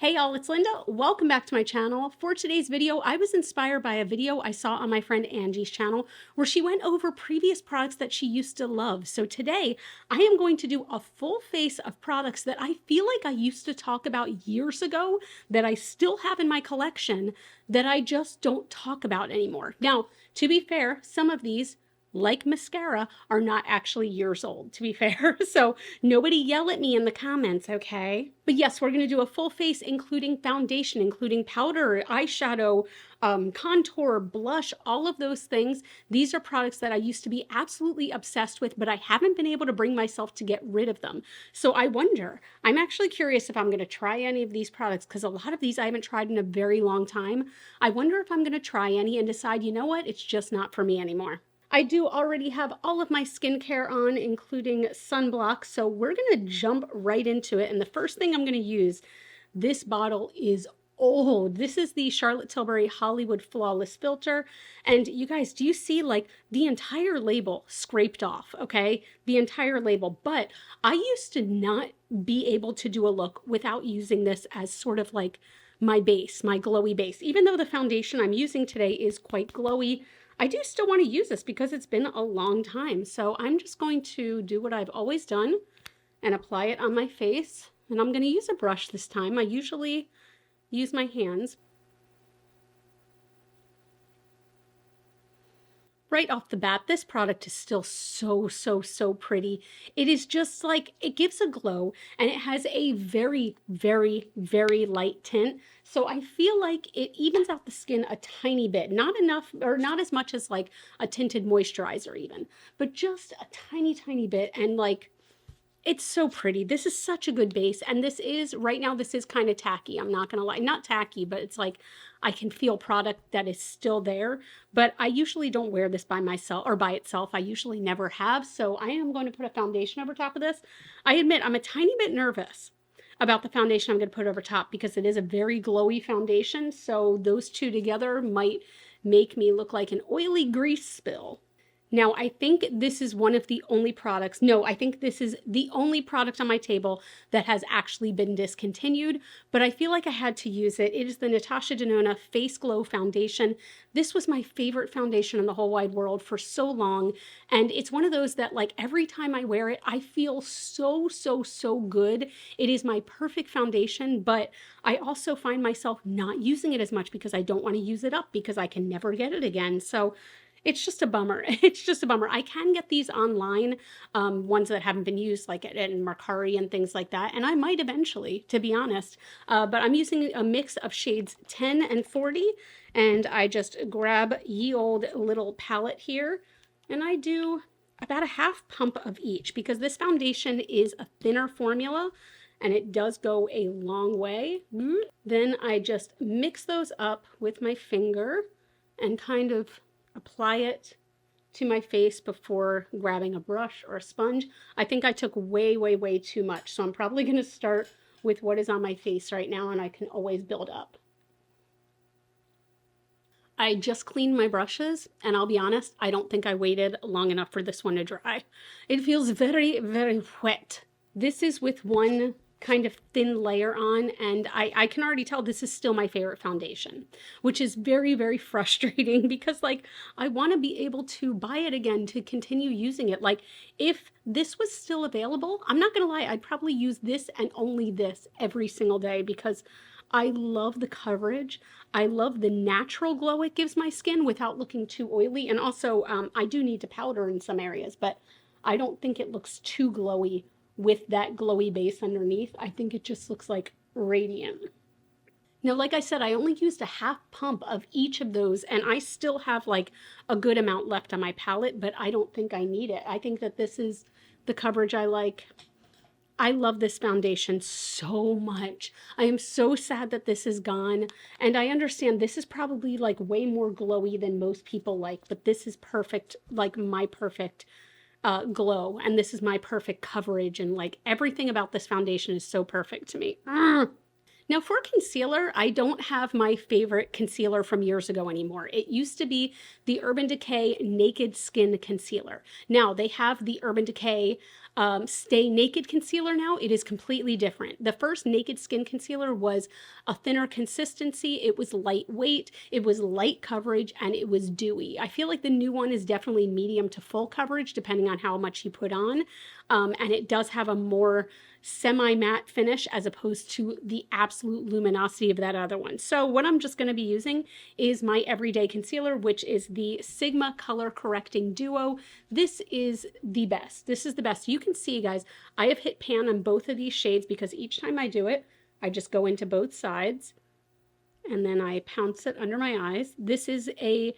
Hey y'all, it's Linda. Welcome back to my channel. For today's video, I was inspired by a video I saw on my friend Angie's channel where she went over previous products that she used to love. So today, I am going to do a full face of products that I feel like I used to talk about years ago that I still have in my collection that I just don't talk about anymore. Now, to be fair, some of these like mascara are not actually years old, to be fair. So nobody yell at me in the comments, okay? But yes, we're going to do a full face, including foundation, including powder, eyeshadow, contour, blush, all of those things. These are products that I used to be absolutely obsessed with, but I haven't been able to bring myself to get rid of them. So I wonder, I'm actually curious if I'm going to try any of these products because a lot of these I haven't tried in a very long time. I wonder if I'm going to try any and decide, you know what, it's just not for me anymore. I do already have all of my skincare on, including sunblock, so we're going to jump right into it. And the first thing I'm going to use, this bottle is old. This is the Charlotte Tilbury Hollywood Flawless Filter. And you guys, do you see like the entire label scraped off, okay? The entire label. But I used to not be able to do a look without using this as sort of like my base, my glowy base. Even though the foundation I'm using today is quite glowy, I do still want to use this because it's been a long time. So I'm just going to do what I've always done and apply it on my face. And I'm going to use a brush this time. I usually use my hands. Right off the bat, this product is still so pretty. It is just like, it gives a glow and it has a very light tint. So I feel like it evens out the skin a tiny bit, not enough or not as much as like a tinted moisturizer even, but just a tiny bit. And like, it's so pretty. This is such a good base. And this is, right now, this is kind of tacky. I'm not going to lie. Not tacky, but it's like I can feel product that is still there. But I usually don't wear this by myself or by itself. I usually never have. So I am going to put a foundation over top of this. I admit I'm a tiny bit nervous about the foundation I'm going to put over top because it is a very glowy foundation. So those two together might make me look like an oily grease spill. Now, I think this is one of the only products, no, I think this is the only product on my table that has actually been discontinued, but I feel like I had to use it. It is the Natasha Denona Face Glow Foundation. This was my favorite foundation in the whole wide world for so long, and it's one of those that like every time I wear it, I feel so good. It is my perfect foundation, but I also find myself not using it as much because I don't want to use it up because I can never get it again. So it's just a bummer. It's just a bummer. I can get these online, ones that haven't been used, like in Mercari and things like that. And I might eventually, to be honest. But I'm using a mix of shades 10 and 40. And I just grab ye old little palette here. And I do about a half pump of each because this foundation is a thinner formula. And it does go a long way. Then I just mix those up with my finger and kind of apply it to my face before grabbing a brush or a sponge. I think I took way too much, so I'm probably going to start with what is on my face right now, and I can always build up. I just cleaned my brushes, and I'll be honest, I don't think I waited long enough for this one to dry. It feels very wet. This is with one kind of thin layer on, and I can already tell this is still my favorite foundation, which is very frustrating because like I want to be able to buy it again to continue using it. Like if this was still available, I'm not gonna lie, I'd probably use this and only this every single day because I love the coverage. I love the natural glow it gives my skin without looking too oily. And also I do need to powder in some areas, but I don't think it looks too glowy with that glowy base underneath. I think it just looks like radiant. Now, like I said, I only used a half pump of each of those, and I still have like a good amount left on my palette, but I don't think I need it. I think that this is the coverage I like. I love this foundation so much. I am so sad that this is gone, and I understand this is probably like way more glowy than most people like, but this is perfect, like my perfect glow, and this is my perfect coverage, and like everything about this foundation is so perfect to me. Now for concealer, I don't have my favorite concealer from years ago anymore. It used to be the Urban Decay Naked Skin Concealer. Now they have the Urban Decay Stay Naked concealer now, it is completely different. The first Naked Skin concealer was a thinner consistency, it was lightweight, it was light coverage, and it was dewy. I feel like the new one is definitely medium to full coverage, depending on how much you put on. And it does have a more semi-matte finish as opposed to the absolute luminosity of that other one. So what I'm just going to be using is my everyday concealer, which is the Sigma Color Correcting Duo. This is the best. This is the best. You can see, guys, I have hit pan on both of these shades because each time I do it, I just go into both sides and then I pounce it under my eyes. This is a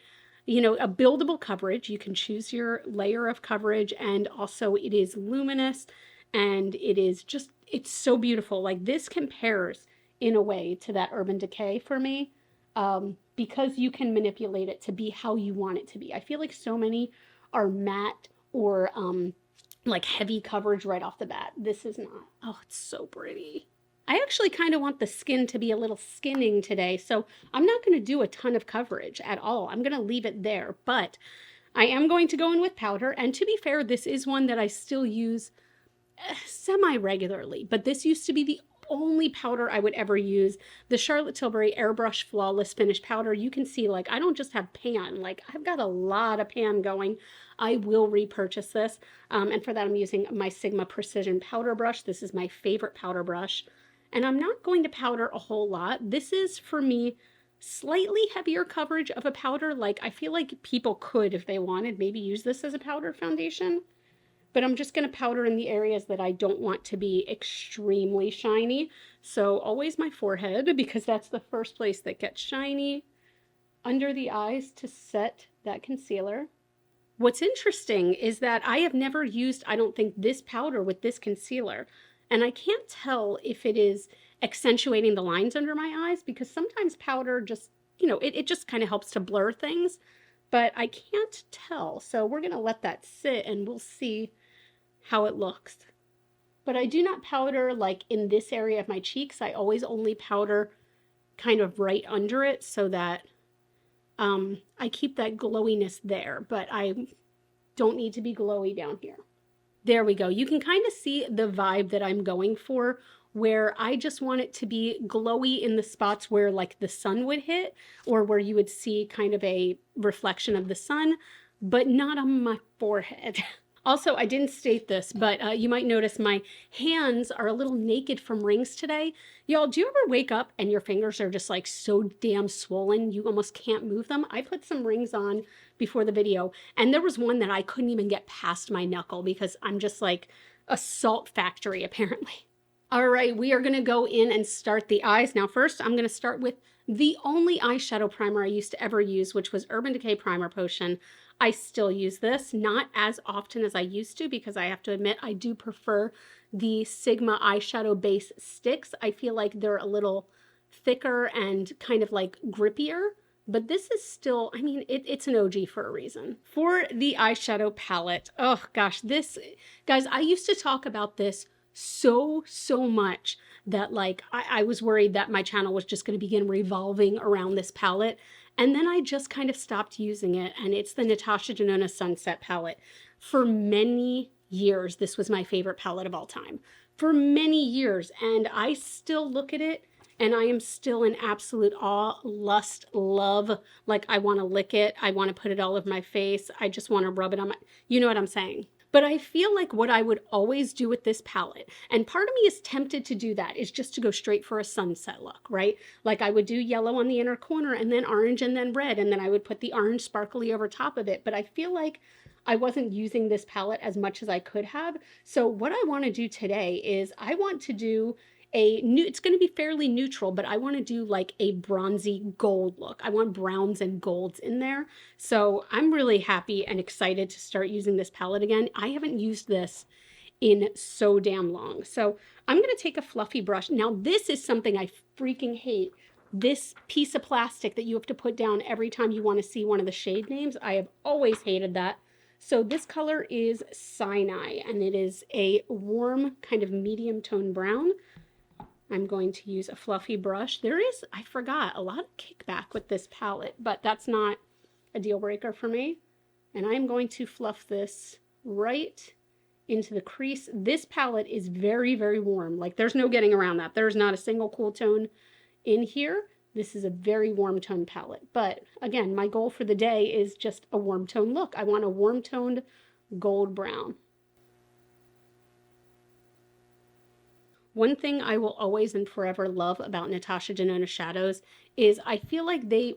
buildable coverage. You can choose your layer of coverage, and also it is luminous, and it's so beautiful. Like, this compares in a way to that Urban Decay for me, because you can manipulate it to be how you want it to be. I feel like so many are matte or like heavy coverage right off the bat. This is not. Oh, it's so pretty. I actually kind of want the skin to be a little skinning today, so I'm not going to do a ton of coverage at all. I'm going to leave it there, but I am going to go in with powder, and to be fair, this is one that I still use semi-regularly, but this used to be the only powder I would ever use. The Charlotte Tilbury Airbrush Flawless Finish Powder. You can see, like, I don't just have pan. Like, I've got a lot of pan going. I will repurchase this, and for that I'm using my Sigma Precision Powder Brush. This is my favorite powder brush, and I'm not going to powder a whole lot. This is, for me, slightly heavier coverage of a powder. Like, I feel like people could, if they wanted, maybe use this as a powder foundation. But I'm just going to powder in the areas that I don't want to be extremely shiny. So always my forehead, because that's the first place that gets shiny. Under the eyes to set that concealer. What's interesting is that I have never used, I don't think, this powder with this concealer. And I can't tell if it is accentuating the lines under my eyes, because sometimes powder just, it just kind of helps to blur things. But I can't tell. So we're going to let that sit and we'll see how it looks. But I do not powder like in this area of my cheeks. I always only powder kind of right under it so that I keep that glowiness there, but I don't need to be glowy down here. There we go. You can kind of see the vibe that I'm going for, where I just want it to be glowy in the spots where like the sun would hit, or where you would see kind of a reflection of the sun, but not on my forehead. Also, I didn't state this, but you might notice my hands are a little naked from rings today. Y'all, do you ever wake up and your fingers are just like so damn swollen you almost can't move them? I put some rings on before the video, and there was one that I couldn't even get past my knuckle because I'm just like a salt factory, apparently. All right, we are going to go in and start the eyes. Now, first, I'm going to start with the only eyeshadow primer I used to ever use, which was Urban Decay Primer Potion. I still use this, not as often as I used to, because I have to admit I do prefer the Sigma eyeshadow base sticks. I feel like they're a little thicker and kind of like grippier, but this is still, I mean, it's an OG for a reason. For the eyeshadow palette, oh gosh, guys, I used to talk about this so much that like I was worried that my channel was just going to begin revolving around this palette. And then I just kind of stopped using it, and it's the Natasha Denona Sunset palette. For many years, this was my favorite palette of all time. For many years, and I still look at it, and I am still in absolute awe, lust, love. Like, I want to lick it. I want to put it all over my face. I just want to rub it on my, you know what I'm saying? But I feel like what I would always do with this palette, and part of me is tempted to do that, is just to go straight for a sunset look, right? Like I would do yellow on the inner corner and then orange and then red, and then I would put the orange sparkly over top of it. But I feel like I wasn't using this palette as much as I could have. So what I want to do today is I want to do it's going to be fairly neutral, but I want to do like a bronzy gold look. I want browns and golds in there. So I'm really happy and excited to start using this palette again. I haven't used this in so damn long. So I'm going to take a fluffy brush. Now this is something I freaking hate. This piece of plastic that you have to put down every time you want to see one of the shade names. I have always hated that. So this color is Sinai, and it is a warm kind of medium tone brown. I'm going to use a fluffy brush. There is, I forgot, a lot of kickback with this palette, but that's not a deal breaker for me. And I'm going to fluff this right into the crease. This palette is very, very warm. Like there's no getting around that. There's not a single cool tone in here. This is a very warm tone palette. But again, my goal for the day is just a warm tone look. I want a warm toned gold brown. One thing I will always and forever love about Natasha Denona shadows is I feel like they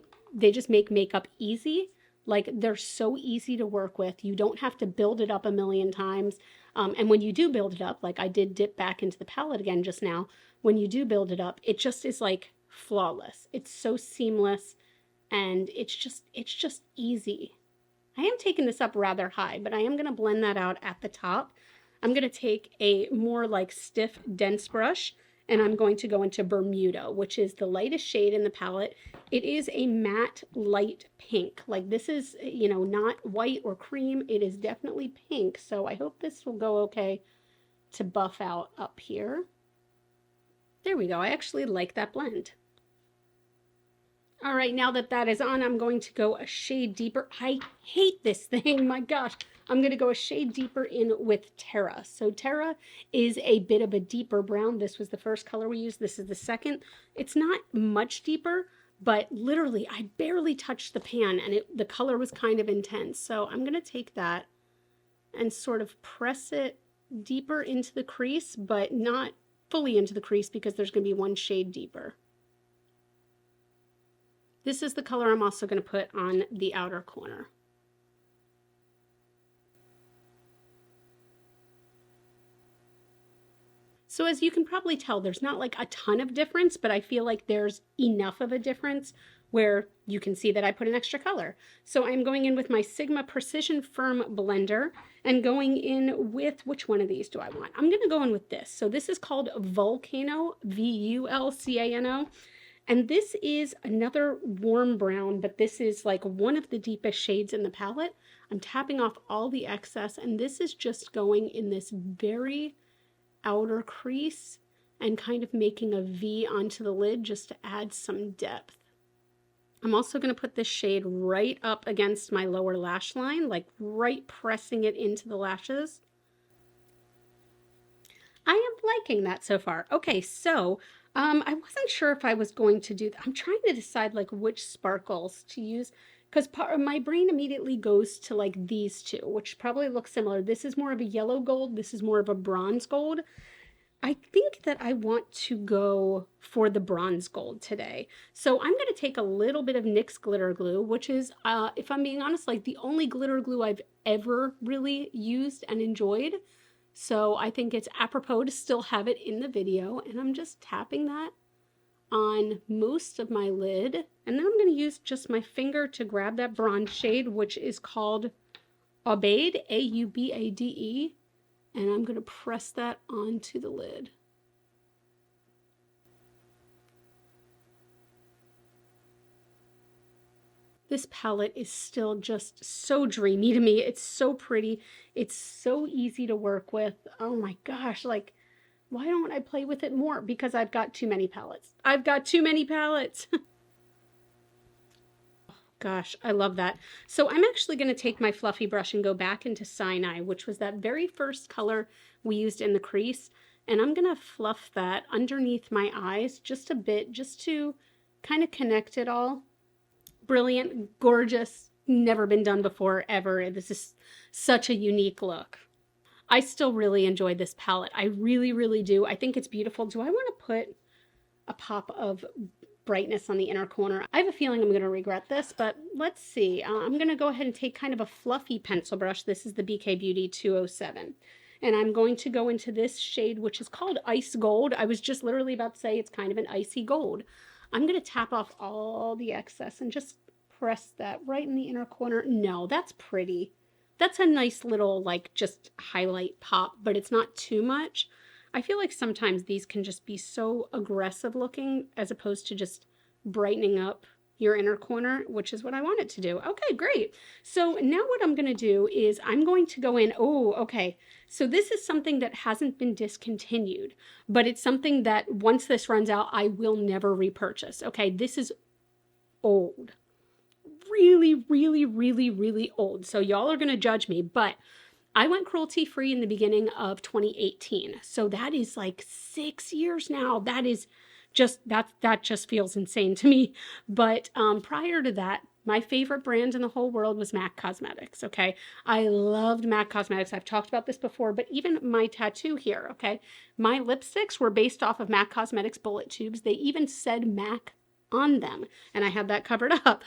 just make makeup easy. Like they're so easy to work with. You don't have to build it up a million times. And when you do build it up, like I did dip back into the palette again just now, when you do build it up, it just is like flawless. It's so seamless and it's just easy. I am taking this up rather high, but I am going to blend that out at the top. I'm going to take a more like stiff, dense brush, and I'm going to go into Bermuda, which is the lightest shade in the palette. It is a matte light pink. Like this is, you know, not white or cream. It is definitely pink. So I hope this will go okay to buff out up here. There we go. I actually like that blend. All right, now that that is on, I'm going to go a shade deeper. I hate this thing, my gosh. I'm going to go a shade deeper in with Terra. So Terra is a bit of a deeper brown. This was the first color we used. This is the second. It's not much deeper, but literally I barely touched the pan and the color was kind of intense. So I'm going to take that and sort of press it deeper into the crease, but not fully into the crease because there's going to be one shade deeper. This is the color I'm also going to put on the outer corner. So as you can probably tell, there's not like a ton of difference, but I feel like there's enough of a difference where you can see that I put an extra color. So I'm going in with my Sigma Precision Firm Blender and going in with, which one of these do I want? I'm going to go in with this. So this is called Vulcano, V-U-L-C-A-N-O. And this is another warm brown, but this is like one of the deepest shades in the palette. I'm tapping off all the excess, and this is just going in this very outer crease and kind of making a V onto the lid just to add some depth. I'm also going to put this shade right up against my lower lash line, like right pressing it into the lashes. I am liking that so far. Okay, so I wasn't sure if I was going to do that. I'm trying to decide like which sparkles to use because my brain immediately goes to like these two, which probably look similar. This is more of a yellow gold. This is more of a bronze gold. I think that I want to go for the bronze gold today. So I'm going to take a little bit of NYX glitter glue, which is, if I'm being honest, like the only glitter glue I've ever really used and enjoyed. So I think it's apropos to still have it in the video, and I'm just tapping that on most of my lid. And then I'm going to use just my finger to grab that bronze shade, which is called Aubade, A-U-B-A-D-E, and I'm going to press that onto the lid. This palette is still just so dreamy to me. It's so pretty. It's so easy to work with. Oh my gosh, like, why don't I play with it more? Because I've got too many palettes. I've got too many palettes. Gosh, I love that. So I'm actually going to take my fluffy brush and go back into Sinai, which was that very first color we used in the crease. And I'm going to fluff that underneath my eyes just a bit, just to kind of connect it all. Brilliant, gorgeous, never been done before, ever. This is such a unique look. I still really enjoy this palette. I really, really do. I think it's beautiful. Do I want to put a pop of brightness on the inner corner? I have a feeling I'm going to regret this, but let's see. I'm going to go ahead and take kind of a fluffy pencil brush. This is the BK Beauty 207. And I'm going to go into this shade, which is called Ice Gold. I was just literally about to say it's kind of an icy gold. I'm going to tap off all the excess and just press that right in the inner corner. No, that's pretty. That's a nice little, like, just highlight pop, but it's not too much. I feel like sometimes these can just be so aggressive looking as opposed to just brightening up your inner corner, which is what I want it to do. Okay, great. So now what I'm going to do is I'm going to go in. Oh, okay. So this is something that hasn't been discontinued, but it's something that once this runs out, I will never repurchase. Okay, this is old. Really, really, really, really old. So y'all are going to judge me, but I went cruelty free in the beginning of 2018. So that is like 6 years now. That is just, that just feels insane to me. But prior to that, my favorite brand in the whole world was MAC Cosmetics, okay? I loved MAC Cosmetics. I've talked about this before, but even my tattoo here, okay? My lipsticks were based off of MAC Cosmetics bullet tubes. They even said MAC on them, and I had that covered up.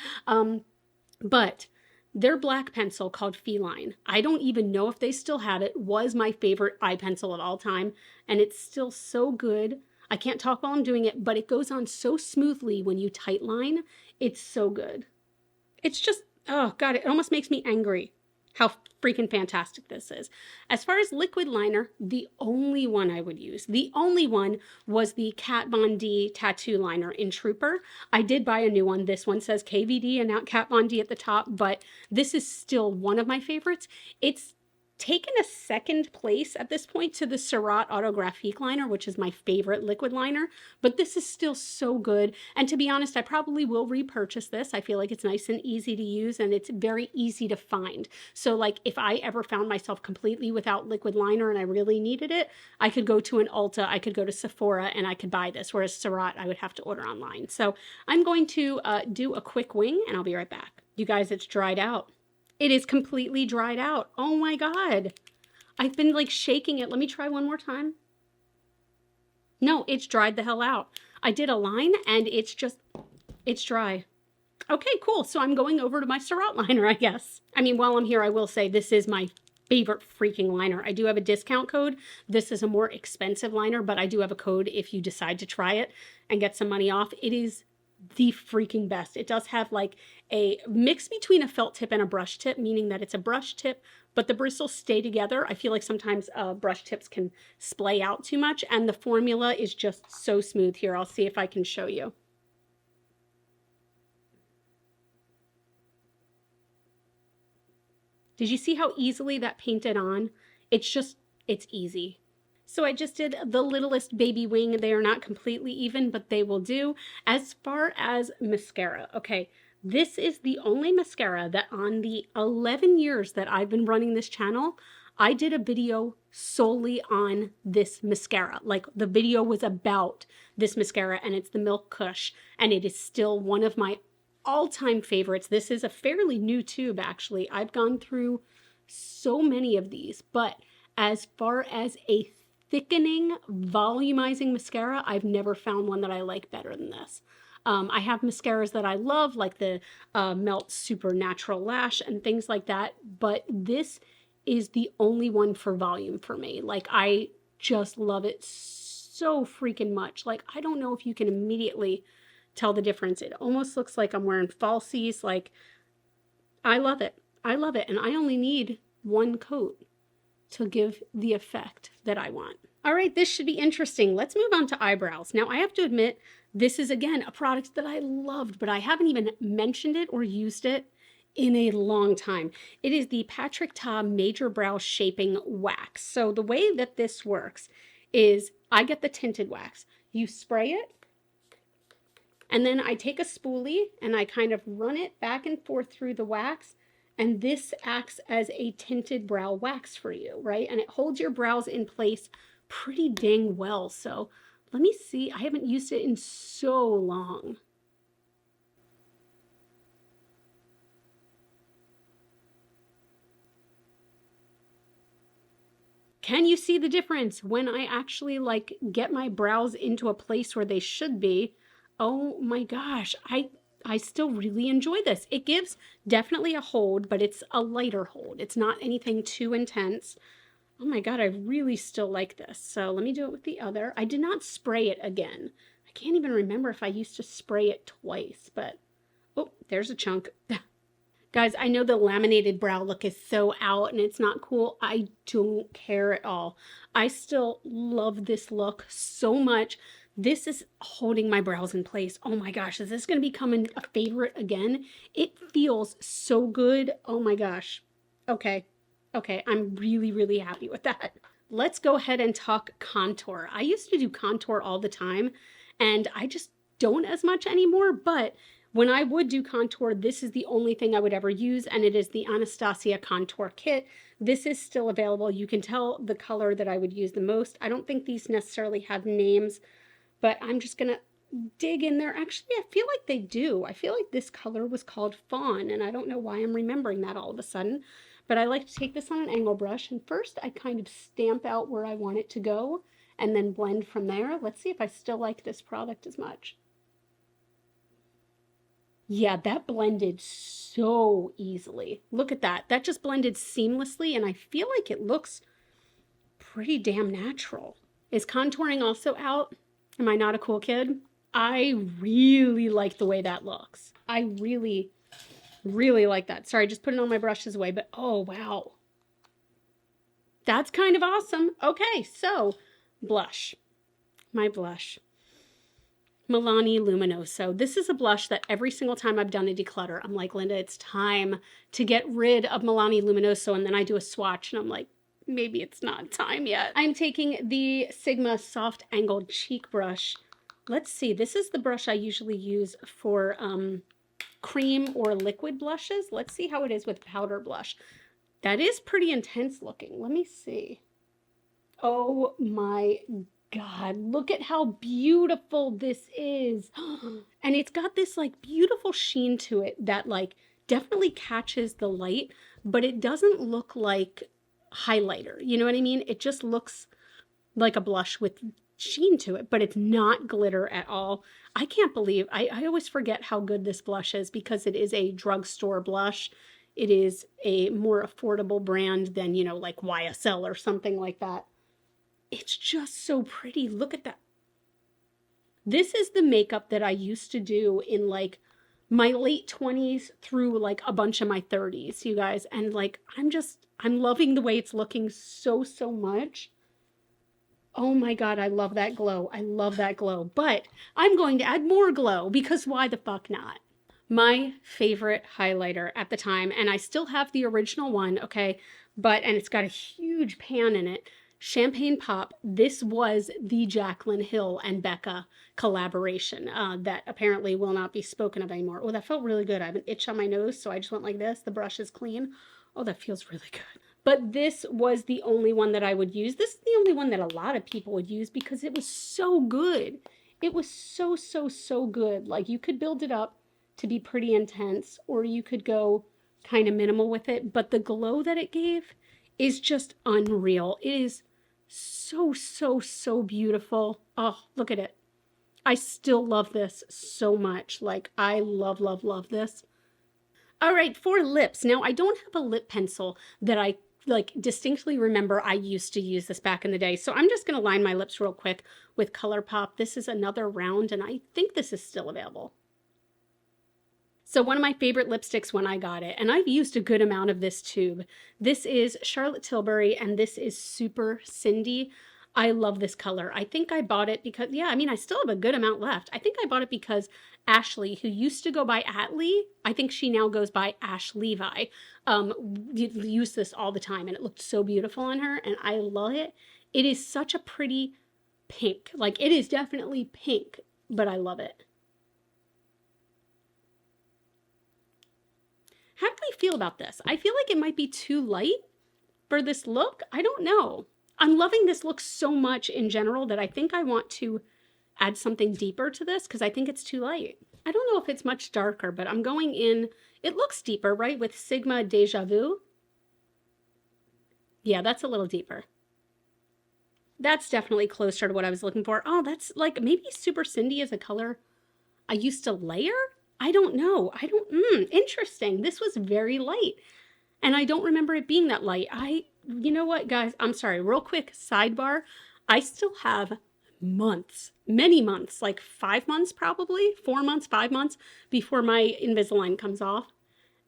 But their black pencil called Feline, I don't even know if they still have it, was my favorite eye pencil of all time, and it's still so good. I can't talk while I'm doing it, but it goes on so smoothly when you tight line. It's so good. It's just, oh God, it almost makes me angry how freaking fantastic this is. As far as liquid liner, the only one I would use, the only one was the Kat Von D tattoo liner in Trooper. I did buy a new one. This one says KVD and not Kat Von D at the top, but this is still one of my favorites. It's taken a second place at this point to the Surratt Autographique liner, which is my favorite liquid liner, but this is still so good. And to be honest, I probably will repurchase this. I feel like it's nice and easy to use, and it's very easy to find. So like if I ever found myself completely without liquid liner and I really needed it, I could go to an Ulta, I could go to Sephora, and I could buy this, whereas Surratt I would have to order online. So I'm going to do a quick wing, and I'll be right back. You guys, it's dried out. It is completely dried out. Oh my God. I've been like shaking it. Let me try one more time. No, it's dried the hell out. I did a line and it's dry. Okay, cool. So I'm going over to my Surratt liner, I guess. I mean, while I'm here, I will say this is my favorite freaking liner. I do have a discount code. This is a more expensive liner, but I do have a code if you decide to try it and get some money off. It is the freaking best. It does have like a mix between a felt tip and a brush tip, meaning that it's a brush tip, but the bristles stay together. I feel like sometimes brush tips can splay out too much, and the formula is just so smooth here. I'll see if I can show you. Did you see how easily that painted on? It's easy. So I just did the littlest baby wing. They are not completely even, but they will do. As far as mascara, okay, this is the only mascara that on the 11 years that I've been running this channel, I did a video solely on this mascara. Like the video was about this mascara, and it's the Milk Kush, and it is still one of my all-time favorites. This is a fairly new tube, actually. I've gone through so many of these, but as far as a thickening, volumizing mascara, I've never found one that I like better than this. I have mascaras that I love, like the Melt Super Natural Lash and things like that, but this is the only one for volume for me. Like, I just love it so freaking much. Like, I don't know if you can immediately tell the difference. It almost looks like I'm wearing falsies. Like, I love it. I love it, and I only need one coat to give the effect that I want. All right, this should be interesting. Let's move on to eyebrows. Now, I have to admit, this is, again, a product that I loved, but I haven't even mentioned it or used it in a long time. It is the Patrick Ta Major Brow Shaping Wax. So the way that this works is I get the tinted wax. You spray it, and then I take a spoolie and I kind of run it back and forth through the wax, and this acts as a tinted brow wax for you, right? And it holds your brows in place pretty dang well. So let me see. I haven't used it in so long. Can you see the difference when I actually like get my brows into a place where they should be? Oh my gosh, I still really enjoy this. It gives definitely a hold, but it's a lighter hold. It's not anything too intense. Oh my God, I really still like this. So let me do it with the other. I did not spray it again. I can't even remember if I used to spray it twice, but oh, there's a chunk. Guys, I know the laminated brow look is so out and it's not cool. I don't care at all. I still love this look so much. This is holding my brows in place. Oh my gosh, is this going to become a favorite again? It feels so good. Oh my gosh. Okay, I'm really, really happy with that. Let's go ahead and talk contour. I used to do contour all the time, and I just don't as much anymore, but when I would do contour, this is the only thing I would ever use, and it is the Anastasia Contour Kit. This is still available. You can tell the color that I would use the most. I don't think these necessarily have names, but I'm just gonna dig in there. Actually, I feel like they do. I feel like this color was called Fawn, and I don't know why I'm remembering that all of a sudden. But I like to take this on an angle brush, and first I kind of stamp out where I want it to go, and then blend from there. Let's see if I still like this product as much. Yeah, that blended so easily. Look at that. That just blended seamlessly, and I feel like it looks pretty damn natural. Is contouring also out? Am I not a cool kid? I really like the way that looks. I really, really like that. Sorry, just putting all my brushes away, but oh, wow. That's kind of awesome. Okay, so blush. My blush. Milani Luminoso. This is a blush that every single time I've done a declutter, I'm like, Linda, it's time to get rid of Milani Luminoso. And then I do a swatch and I'm like, maybe it's not time yet. I'm taking the Sigma Soft Angled Cheek Brush. Let's see, this is the brush I usually use for cream or liquid blushes. Let's see how it is with powder blush. That is pretty intense looking. Let me see. Oh my God, look at how beautiful this is. And it's got this like beautiful sheen to it that like definitely catches the light, but it doesn't look like highlighter. You know what I mean? It just looks like a blush with sheen to it, but it's not glitter at all. I can't believe, I always forget how good this blush is because it is a drugstore blush. It is a more affordable brand than, you know, like YSL or something like that. It's just so pretty. Look at that. This is the makeup that I used to do in like my late 20s through like a bunch of my 30s, you guys. And like, I'm loving the way it's looking so much. Oh my God, I love that glow. I love that glow. But I'm going to add more glow because why the fuck not? My favorite highlighter at the time, and I still have the original one, okay? And it's got a huge pan in it. Champagne Pop. This was the Jaclyn Hill and Becca collaboration that apparently will not be spoken of anymore. Oh, that felt really good. I have an itch on my nose, so I just went like this. The brush is clean. Oh, that feels really good. But this was the only one that I would use. This is the only one that a lot of people would use because it was so good. It was so good. Like you could build it up to be pretty intense, or you could go kind of minimal with it. But the glow that it gave is just unreal. It is so beautiful. Oh, look at it. I still love this so much. Like I love this. All right, for lips. Now I don't have a lip pencil that I like distinctly remember. I used to use this back in the day. So I'm just going to line my lips real quick with ColourPop. This is another round and I think this is still available. So one of my favorite lipsticks when I got it, and I've used a good amount of this tube. This is Charlotte Tilbury, and this is Super Cindy. I love this color. I think I bought it because, yeah, I mean, I still have a good amount left. I think I bought it because Ashley, who used to go by Atlee, I think she now goes by Ash Levi, used this all the time, and it looked so beautiful on her, and I love it. It is such a pretty pink. Like, it is definitely pink, but I love it. How do I feel about this? I feel like it might be too light for this look. I don't know. I'm loving this look so much in general that I think I want to add something deeper to this because I think it's too light. I don't know if it's much darker, but I'm going in. It looks deeper, right? With Sigma Deja Vu. Yeah, that's a little deeper. That's definitely closer to what I was looking for. Oh, that's like maybe Super Cindy is a color I used to layer. I don't know. Interesting. This was very light. And I don't remember it being that light. You know what, guys? I'm sorry. Real quick sidebar. I still have months, many months, like 5 months probably, 4 months, 5 months before my Invisalign comes off.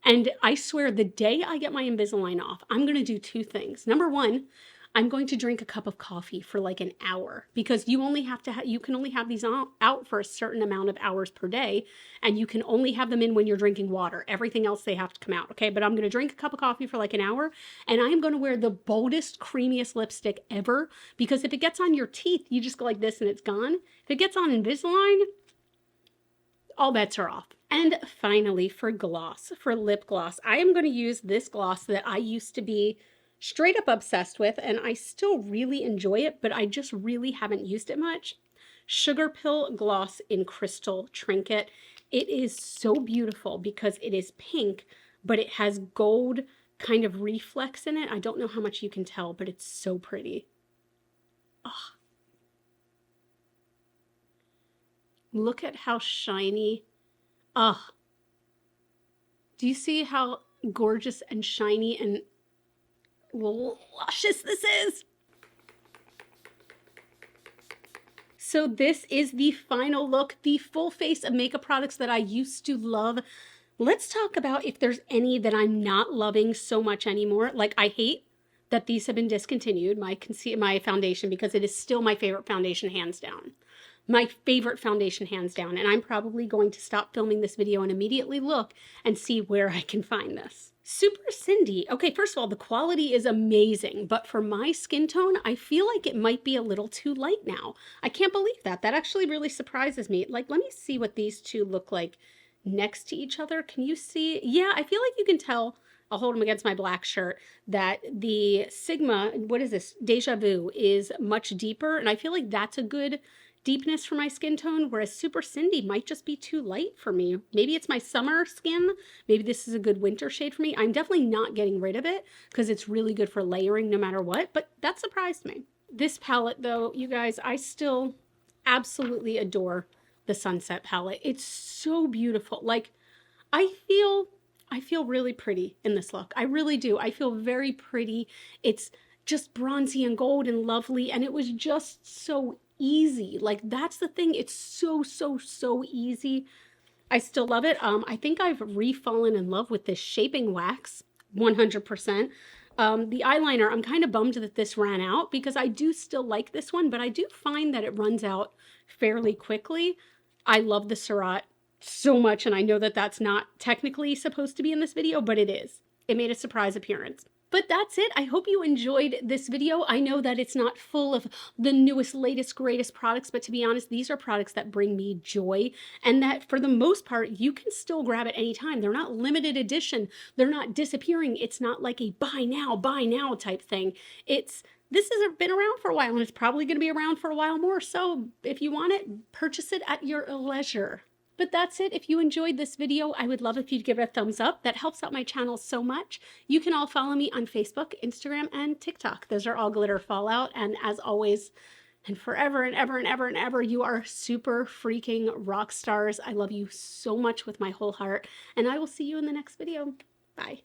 And I swear the day I get my Invisalign off, I'm going to do two things. Number one, I'm going to drink a cup of coffee for like an hour because you only have to you can only have these out for a certain amount of hours per day, and you can only have them in when you're drinking water. Everything else they have to come out, okay? But I'm going to drink a cup of coffee for like an hour, and I am going to wear the boldest, creamiest lipstick ever because if it gets on your teeth, you just go like this and it's gone. If it gets on Invisalign, all bets are off. And finally, for gloss, for lip gloss, I am going to use this gloss that I used to be straight up obsessed with, and I still really enjoy it, but I just really haven't used it much. Sugar Pill Gloss in Crystal Trinket. It is so beautiful because it is pink, but it has gold kind of reflex in it. I don't know how much you can tell, but it's so pretty. Oh. Look at how shiny. Oh. Do you see how gorgeous and shiny and luscious this is? So this is the final look, the full face of makeup products that I used to love. Let's talk about if there's any that I'm not loving so much anymore. Like, I hate that these have been discontinued, my foundation, because it is still my favorite foundation, hands down. My favorite foundation, hands down. And I'm probably going to stop filming this video and immediately look and see where I can find this. Super Cindy. Okay, first of all, the quality is amazing, but for my skin tone, I feel like it might be a little too light now. I can't believe that. That actually really surprises me. Like, let me see what these two look like next to each other. Can you see? Yeah, I feel like you can tell. I'll hold them against my black shirt, that the Sigma, what is this? Deja Vu is much deeper, and I feel like that's a good deepness for my skin tone, whereas Super Cindy might just be too light for me. Maybe it's my summer skin. Maybe this is a good winter shade for me. I'm definitely not getting rid of it because it's really good for layering no matter what, but that surprised me. This palette though, you guys, I still absolutely adore the Sunset palette. It's so beautiful. Like, I feel really pretty in this look. I really do. I feel very pretty. It's just bronzy and gold and lovely, and it was just so easy. Like, that's the thing. It's so easy. I still love it. I think I've re-fallen in love with this shaping wax 100%. The eyeliner, I'm kind of bummed that this ran out because I do still like this one, but I do find that it runs out fairly quickly. I love the Surratt so much, and I know that that's not technically supposed to be in this video, but it is. It made a surprise appearance. But that's it. I hope you enjoyed this video. I know that it's not full of the newest, latest, greatest products, but to be honest, these are products that bring me joy, and that for the most part, you can still grab at any time. They're not limited edition. They're not disappearing. It's not like a buy now type thing. This has been around for a while, and it's probably going to be around for a while more. So if you want it, purchase it at your leisure. But that's it. If you enjoyed this video, I would love if you'd give it a thumbs up. That helps out my channel so much. You can all follow me on Facebook, Instagram, and TikTok. Those are all Glitter Fallout. And as always, and forever and ever and ever and ever, you are super freaking rock stars. I love you so much with my whole heart. And I will see you in the next video. Bye.